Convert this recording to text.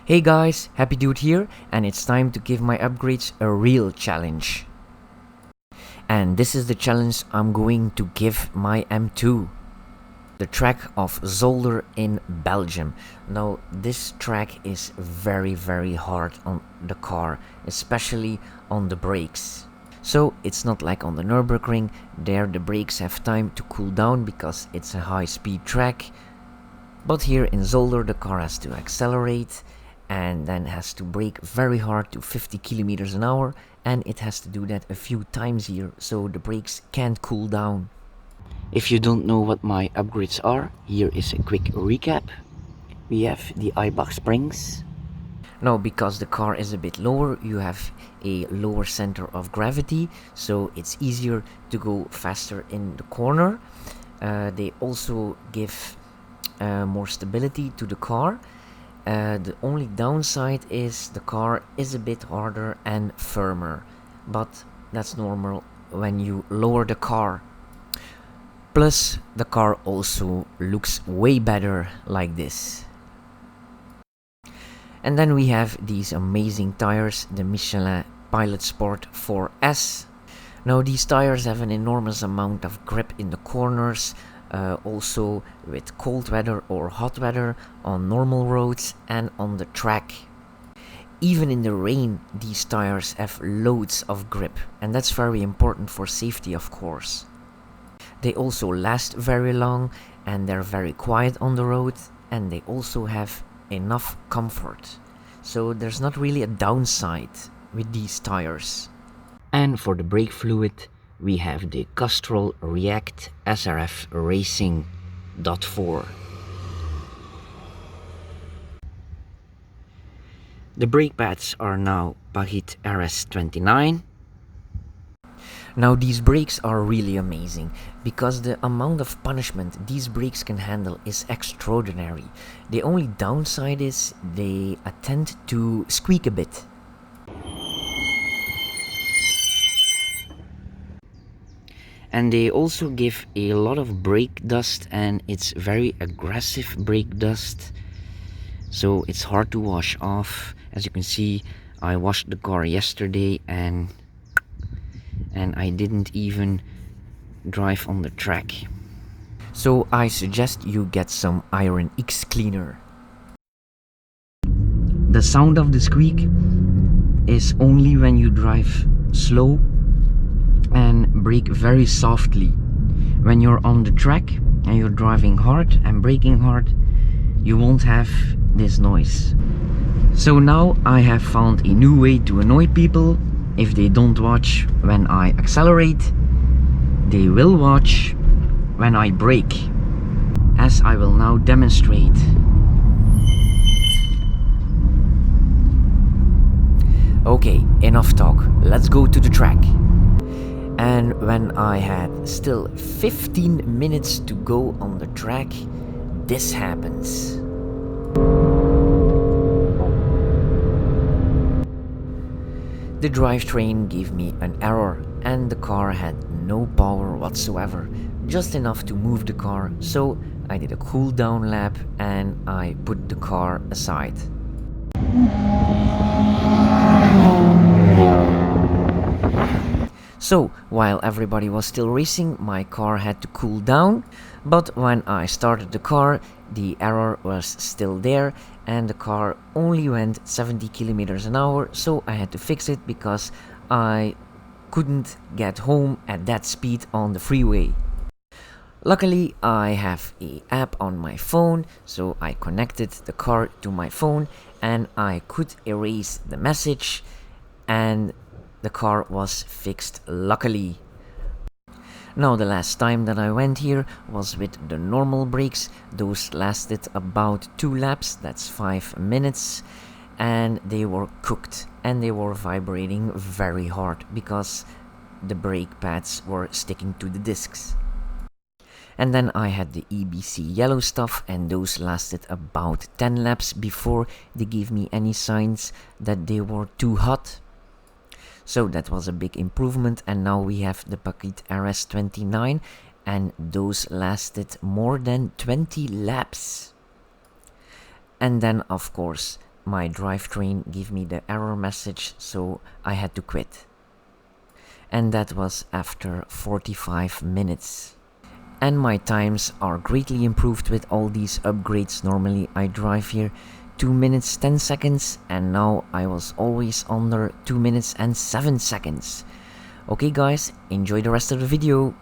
Hey guys, Happy Dude here, and it's time to give my upgrades a real challenge. And this is the challenge I'm going to give my M2. The track of Zolder in Belgium. Now this track is very hard on the car, especially on the brakes. So it's not like on the Nürburgring, there the brakes have time to cool down because it's a high speed track. But here in Zolder the car has to accelerate and then has to brake very hard to 50 kilometers an hour, and it has to do that a few times here, so the brakes can't cool down. If you don't know what my upgrades are, here is a quick recap. We have the eibach springs. Now, because the car is a bit lower, you have a lower center of gravity, so it's easier to go faster in the corner. They also give more stability to the car. The only downside is the car is a bit harder and firmer, but that's normal when you lower the car. Plus, the car also looks way better like this. And then we have these amazing tires, the Michelin Pilot Sport 4S. Now these tires have an enormous amount of grip in the corners, also with cold weather or hot weather, on normal roads and on the track. Even in the rain, these tires have loads of grip, and that's very important for safety, of course. They also last very long, and they're very quiet on the road, and they also have enough comfort. So there's not really a downside with these tires. And for the brake fluid, we have the Castrol React SRF Racing .4. The brake pads are now Pagid RS29. Now these brakes are really amazing, because the amount of punishment these brakes can handle is extraordinary. The only downside is they tend to squeak a bit. And they also give a lot of brake dust, and it's very aggressive brake dust, so it's hard to wash off. As you can see, I washed the car yesterday and I didn't even drive on the track. So I suggest you get some Iron X cleaner. The sound of the squeak is only when you drive slow and brake very softly. When you're on the track and you're driving hard and braking hard, you won't have this noise. So now I have found a new way to annoy people. If they don't watch when I accelerate, they will watch when I brake, as I will now demonstrate. Okay, enough talk, let's go to the track. And when I had still 15 minutes to go on the track, this happens. The drivetrain gave me an error, and the car had no power whatsoever, just enough to move the car, so I did a cool down lap and I put the car aside. So, while everybody was still racing, my car had to cool down, but when I started the car, the error was still there, and the car only went 70 kilometers an hour, so I had to fix it because I couldn't get home at that speed on the freeway. Luckily, I have an app on my phone, so I connected the car to my phone and I could erase the message, and the car was fixed, luckily. Now the last time that I went here was with the normal brakes. Those lasted about 2 laps, that's 5 minutes, and they were cooked and they were vibrating very hard because the brake pads were sticking to the discs. And then I had the EBC yellow stuff, and those lasted about 10 laps before they gave me any signs that they were too hot. So that was a big improvement, and now we have the Pagid RS29, and those lasted more than 20 laps. And then of course my drivetrain gave me the error message, so I had to quit. And that was after 45 minutes. And my times are greatly improved with all these upgrades. Normally I drive here 2 minutes 10 seconds, and now I was always under 2 minutes and 7 seconds. Okay guys, enjoy the rest of the video.